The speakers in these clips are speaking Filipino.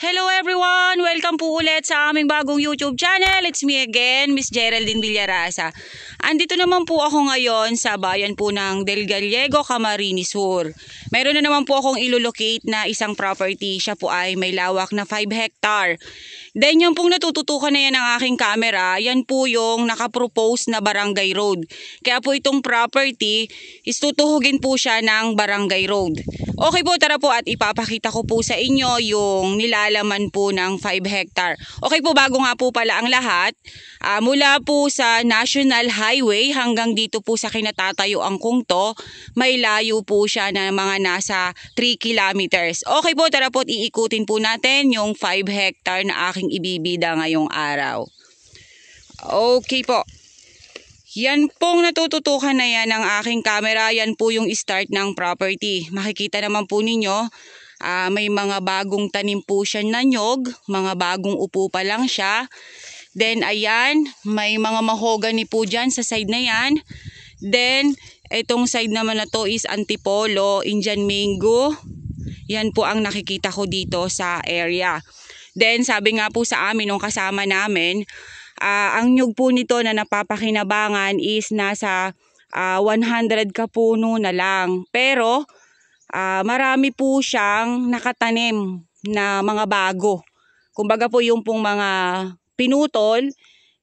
Hello everyone! Welcome po ulit sa aming bagong YouTube channel. It's me again, Miss Geraldine Villarasa. Andito naman po ako ngayon sa bayan po ng Del Gallego, Camarines Sur. Meron na naman po akong ilolocate na isang property. Siya po ay may lawak na 5 hectare. Then yung pong natututukan na yan ng aking camera, yan po yung nakapropose na barangay road. Kaya po itong property is tutuhugin po siya ng barangay road. Okay po, tara po at ipapakita ko po sa inyo yung nilalaman po ng 5 hectare. Okay po, bago nga po pala ang lahat, mula po sa National Highway hanggang dito po sa kinatatayuan kong to, may layo po siya na mga nasa 3 kilometers. Okay po, tara po at iikutin po natin yung 5 hectare na aking ibibida ngayong araw. Okay po. Yan pong natututukan na yan ng aking camera, yan po yung start ng property. Makikita naman po ninyo, may mga bagong tanim po siya na nyog, mga bagong upo pa lang siya. Then ayan, may mga mahogany po dyan sa side na yan. Then, itong side naman na to is antipolo, Indian mango. Yan po ang nakikita ko dito sa area. Then, sabi nga po sa amin, nung kasama namin, ang nyug po nito na napapakinabangan is nasa 100 kapuno na lang. Pero marami po siyang nakatanim na mga bago. Kumbaga po yung pong mga pinutol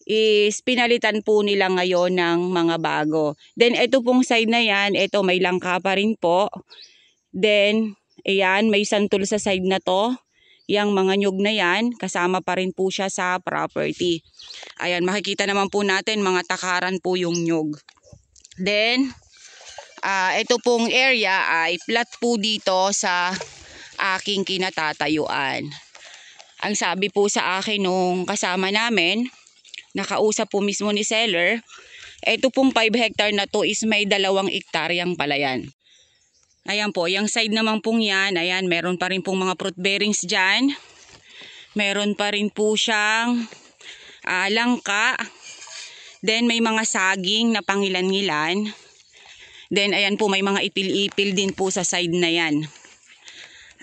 is pinalitan po nila ngayon ng mga bago. Then ito pong side na yan, ito may langka pa rin po. Then ayan, may santol sa side na to. Yang mga nyug na yan, kasama pa rin po siya sa property. Ayan, makikita naman po natin mga takaran po yung nyug. Then, ito pong area ay flat po dito sa aking kinatatayuan. Ang sabi po sa akin nung kasama namin, nakausap po mismo ni seller, ito pong 5 hectare na to is may 2 hektaryang palayan. Ayan po, yung side naman pong yan, ayan, meron pa rin pong mga fruit bearings dyan. Meron pa rin po siyang langka. Then may mga saging na pangilan-ngilan. Then ayan po, may mga ipil-ipil din po sa side na yan.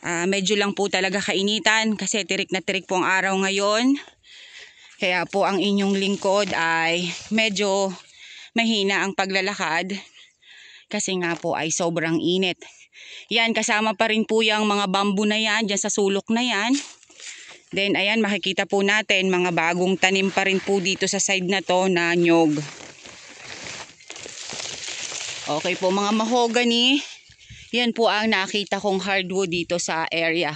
Medyo lang po talaga kainitan kasi tirik na tirik po ang araw ngayon. Kaya po ang inyong lingkod ay medyo mahina ang paglalakad. Kasi nga po ay sobrang init. Yan, kasama pa rin po yung mga bamboo na yan, dyan sa sulok na yan. Then ayan, makikita po natin mga bagong tanim pa rin po dito sa side na to na nyog. Okay po, mga mahogany. Yan po ang nakita kong hardwood dito sa area.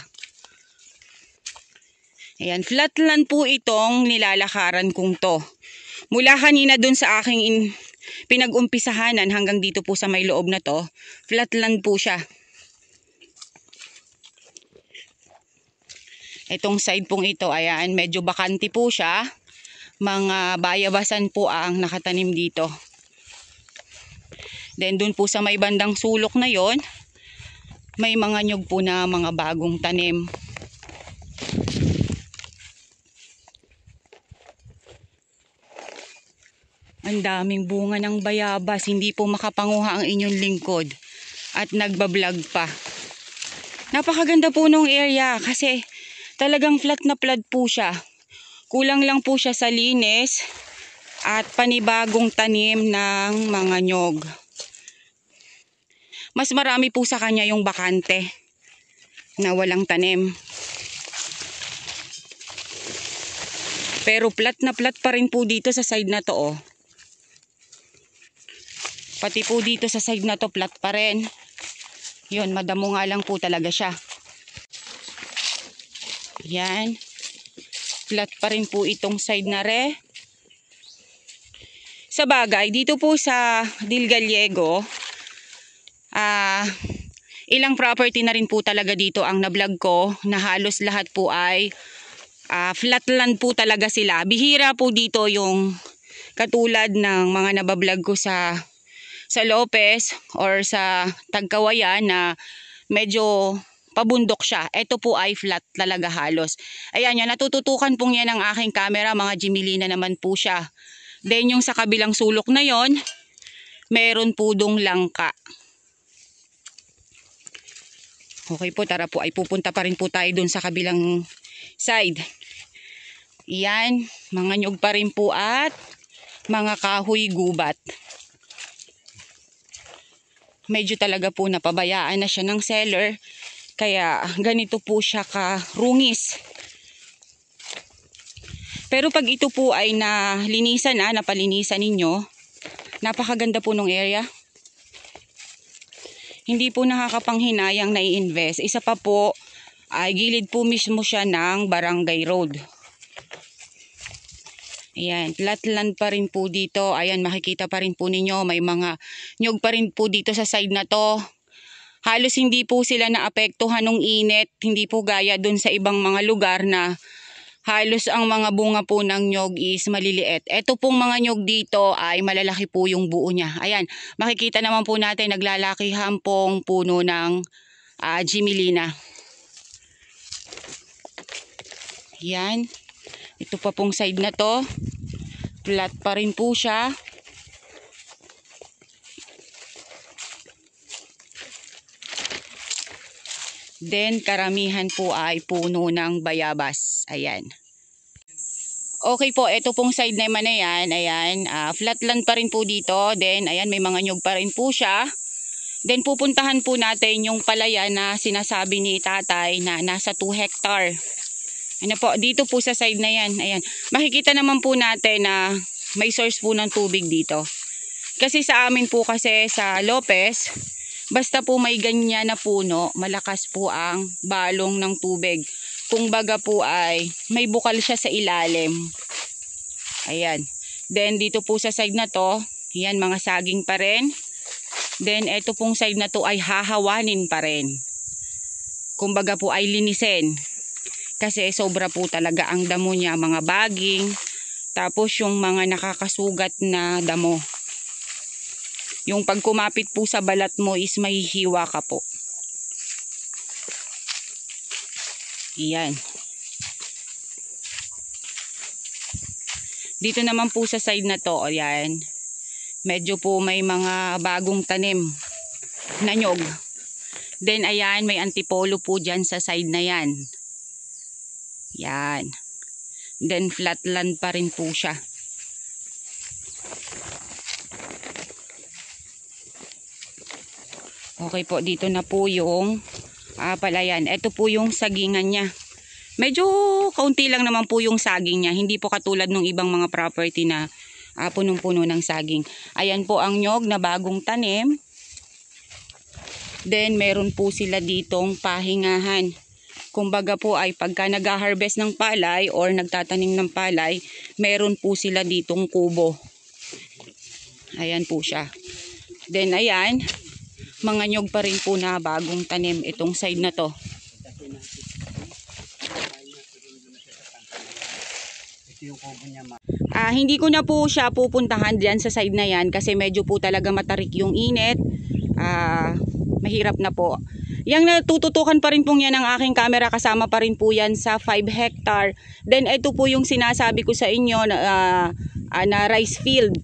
Ayan, flatland po itong nilalakaran kong to. Mula kanina dun sa aking pinag-umpisahanan hanggang dito po sa may loob na to, flatland po siya. Itong side pong ito, ayan, medyo bakante po siya. Mga bayabasan po ang nakatanim dito. Then dun po sa may bandang sulok na yon, may mga nyug po na mga bagong tanim. Ang daming bunga ng bayabas, hindi po makapanguha ang inyong lingkod at nagbablog pa. Napakaganda po nung area kasi talagang flat na flat po siya. Kulang lang po siya sa linis at panibagong tanim ng mga nyog. Mas marami po sa kanya yung bakante na walang tanim. Pero flat na flat pa rin po dito sa side na to, oh. Pati po dito sa side na to, flat pa rin. Yun, madamo nga lang po talaga siya. Yan. Flat pa rin po itong side na re. Sa bagay, dito po sa Del Gallego, ilang property na rin po talaga dito ang nablog ko, na halos lahat po ay flatland po talaga sila. Bihira po dito yung katulad ng mga nabablog ko sa Lopez or sa Tagkawayan na medyo pabundok siya. Ito po ay flat talaga halos. Ayan yan, natututukan pong yan ng aking camera, mga Jimilina naman po siya. Then yung sa kabilang sulok na yon, meron po dong langka. Okay po, tara po ay pupunta pa rin po tayo dun sa kabilang side. Yan, mga nyug pa rin po at mga kahoy gubat. Medyo talaga po napabayaan na siya ng seller, kaya ganito po siya karungis. Pero pag ito po ay napalinisan ninyo, napakaganda po ng area. Hindi po nakakapanghinayang na i-invest. Isa pa po ay gilid po mismo siya ng barangay road. Ayan, flatland pa rin po dito. Ayan, makikita pa rin po ninyo, may mga nyug pa rin po dito sa side na to. Halos hindi po sila naapektuhan ng init. Hindi po gaya dun sa ibang mga lugar na halos ang mga bunga po ng nyug is maliliit. Ito pong mga nyug dito ay malalaki po yung buo niya. Ayan, makikita naman po natin naglalakihan pong puno ng Gimilina. Ayan. Ito pa pong side na to. Flat pa rin po siya. Then karamihan po ay puno ng bayabas. Ayan. Okay po, ito pong side naman na yan. Ayan, flatland pa rin po dito. Then ayan, may mga nyug pa rin po siya. Then pupuntahan po natin yung palayan na sinasabi ni tatay na nasa 2 hectare. Ano po, dito po sa side na yan. Ayan. Makikita naman po natin na may source po ng tubig dito. Kasi sa amin po kasi sa Lopez, basta po may ganyan na puno, malakas po ang balong ng tubig. Kung baga po ay may bukal siya sa ilalim. Ayan. Then dito po sa side na to, yan mga saging pa rin. Then ito pong side na to ay hahawanin pa rin. Kung baga po ay linisin. Kasi sobra po talaga ang damo niya, mga baging, tapos yung mga nakakasugat na damo. Yung pag kumapit po sa balat mo is mahihiwa ka po. Iyan. Dito naman po sa side na to, ayan, medyo po may mga bagong tanim na nyog. Then ayan, may antipolo po dyan sa side na yan. Yan. Then flatland pa rin po siya. Okay po, dito na po yung palayan. Ito po yung sagingan niya. Medyo kaunti lang naman po yung saging niya. Hindi po katulad ng ibang mga property na punong-puno ng saging. Ayan po ang nyog na bagong tanim. Then meron po sila ditong pahingahan. Kumbaga po ay pagka nag-harvest ng palay or nagtatanim ng palay, meron po sila ditong kubo. Ayan po siya. Then ayan, mga nyog pa rin po na bagong tanim itong side na to. Hindi ko na po siya pupuntahan dyan sa side na yan kasi medyo po talaga matarik yung init. Mahirap na po. Yang natututukan pa rin pong yan ng aking camera, kasama pa rin po yan sa 5 hectare. Then ito po yung sinasabi ko sa inyo na rice field.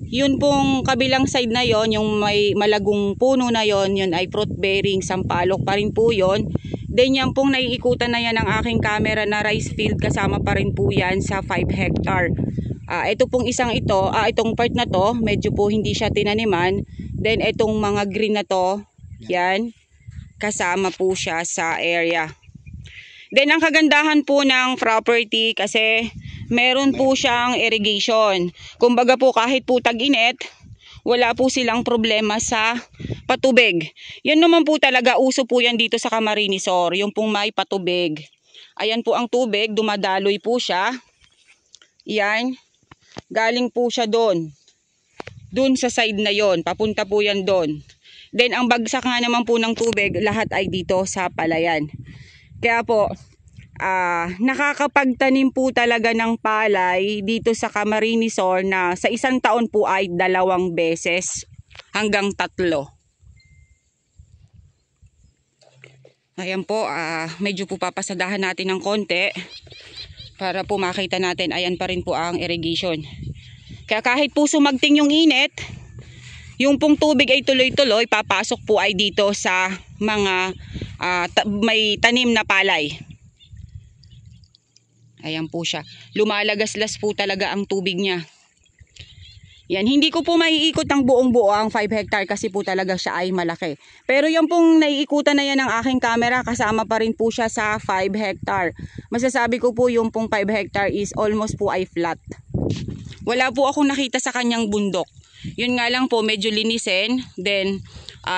Yun pong kabilang side na yon, yung may malagong puno na yon, yun ay fruit bearing, sampalok pa rin po yon. Then yan pong naiikutan na yan ng aking camera na rice field, kasama pa rin po yan sa 5 hectare. Ito pong itong part na to, medyo po hindi siya tinaniman. Then itong mga green na to, yan, kasama po siya sa area. Then ang kagandahan po ng property kasi meron po siyang irrigation. Kumbaga po kahit po tag-init, wala po silang problema sa patubig. Yan naman po talaga, uso po yan dito sa Camarines Sur, yung pong may patubig. Ayan po ang tubig, dumadaloy po siya. Yan, galing po siya doon sa side na yon, papunta po yan doon. Then ang bagsak nga naman po ng tubig, lahat ay dito sa palayan. Kaya po, nakakapagtanim po talaga ng palay dito sa Camarines Sur na sa isang taon po ay 2 beses hanggang 3. Ayan po, medyo po papasadahan natin ng konti para po makita natin. Ayan pa rin po ang irrigation. Kaya kahit po sumagting yung init, yung pong tubig ay tuloy-tuloy, papasok po ay dito sa mga may tanim na palay. Ayan po siya. Lumalagaslas po talaga ang tubig niya. Yan, hindi ko po maiikot ang buong buo ang 5 hectare kasi po talaga siya ay malaki. Pero yung pong naiikutan na yan ng aking camera, kasama pa rin po siya sa 5 hectare. Masasabi ko po yung pong 5 hectare is almost po ay flat. Wala po akong nakita sa kanyang bundok. Yun nga lang po, medyo linisin. Then,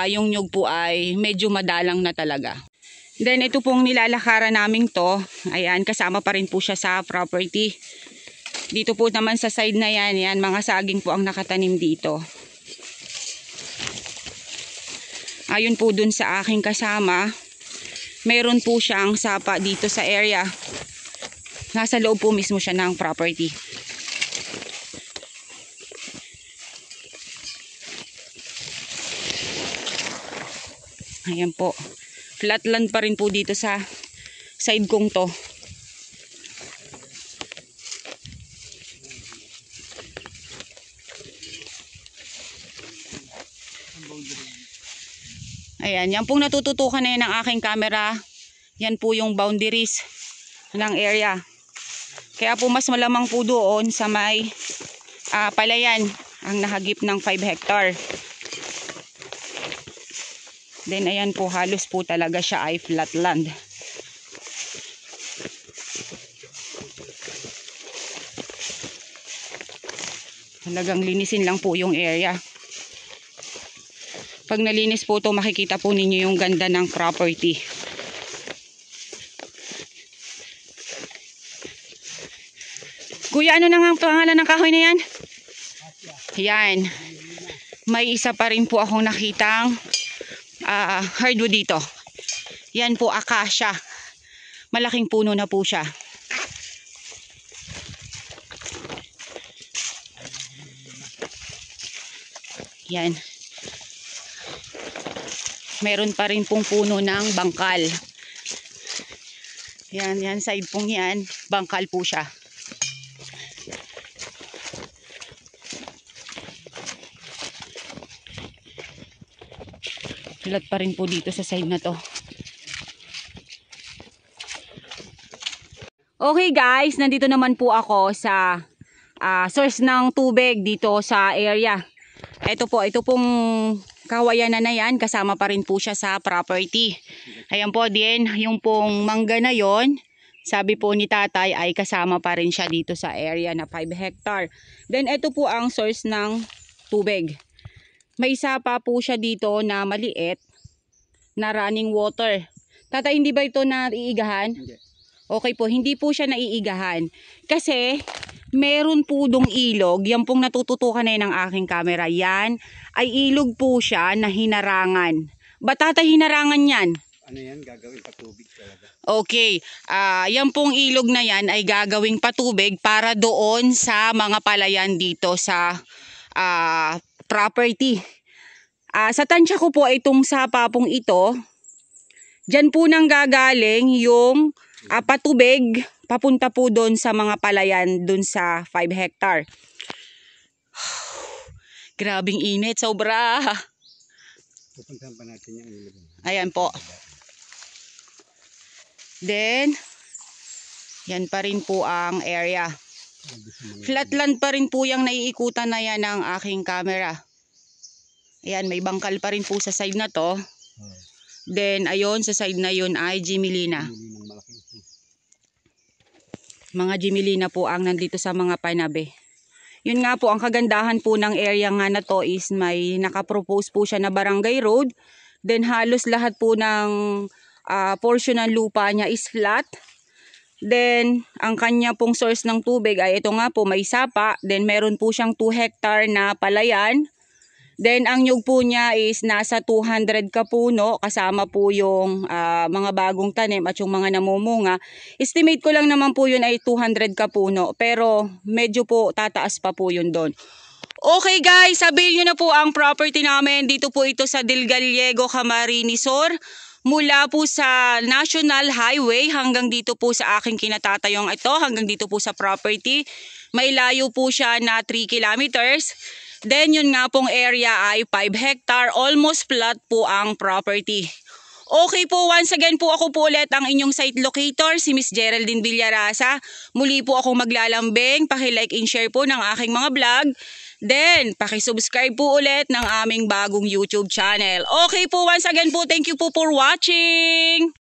yung nyug po ay medyo madalang na talaga. Then, ito pong nilalakaran namin to. Ayan, kasama pa rin po siya sa property. Dito po naman sa side na yan, yan, mga saging po ang nakatanim dito. Ayun po dun sa aking kasama, meron po siyang sapa dito sa area. Nasa loob po mismo siya ng property. Ayan po. Flatland pa rin po dito sa side kong to. Ayan, yan pong natututukan na yan ng aking camera. Yan po yung boundaries ng area. Kaya po mas malamang po doon sa may palayan ang nahagip ng 5 hectare. Then ayan po, halos po talaga siya ay flatland. Talagang linisin lang po yung area. Pag nalinis po ito, makikita po ninyo yung ganda ng property. Kuya, ano na nga ang pangalan ng kahoy na yan? Yan. May isa pa rin po akong nakitang hardwood dito. Yan po, acacia. Malaking puno na po siya. Yan. Meron pa rin pong puno ng bangkal. Yan, yan, side pong yan. Bangkal po siya. Ulat pa rin po dito sa side na to. Okay guys, nandito naman po ako sa source ng tubig dito sa area. Ito po, ito pong kawayanan na yan, kasama pa rin po siya sa property. Ayan po din, yung pong mangga na yon, sabi po ni tatay ay kasama pa rin siya dito sa area na 5 hectare. Then ito po ang source ng tubig. May isa pa po siya dito na maliit na running water. Tatay, hindi ba ito naiigahan? Hindi. Okay po, hindi po siya naiigahan. Kasi meron po dong ilog, yan pong natututukan na yun ng aking camera. Yan ay ilog po siya na hinarangan. Ba tatay, hinarangan yan? Ano yan? Gagawin patubig talaga. Okay, yan pong ilog na yan ay gagawing patubig para doon sa mga palayan dito sa property. Sa tansya ko po itong sapa pong ito, dyan po nang gagaling yung patubig papunta po doon sa mga palayan doon sa 5 hectare. Grabing init, sobra. Pupuntahan pa natin yung ilog. Ayan po. Then, yan pa rin po ang area. Flatland pa rin po yung naiikutan na yan ng aking camera. Ayan, may bangkal pa rin po sa side na to. Then, ayun, sa side na yun ay Jimilina. Mga Jimilina po ang nandito sa mga panabe. Yun nga po, ang kagandahan po ng area nga na to is may nakapropose po siya na barangay road. Then, halos lahat po ng portion ng lupa niya is flat. Then, ang kanya pong source ng tubig ay ito nga po, may sapa. Then, meron po siyang 2 hectare na palayan. Then, ang nyug po niya is nasa 200 ka puno, kasama po yung mga bagong tanim at yung mga namumunga. Estimate ko lang naman po yun ay 200 ka puno, pero medyo po tataas pa po yun doon. Okay guys, sabihin nyo na po ang property namin. Dito po ito sa Del Gallego, Camarines Sur. Mula po sa National Highway hanggang dito po sa aking kinatatayong ito, hanggang dito po sa property. May layo po siya na 3 kilometers. Then yun nga pong area ay 5 hectare, almost flat po ang property. Okay po, once again po ako po ulit ang inyong site locator, si Miss Geraldine Villarasa. Muli po akong maglalambing, paki-like and share po ng aking mga vlog. Then, paki-subscribe po ulit ng aming bagong YouTube channel. Okay po, once again po, thank you po for watching!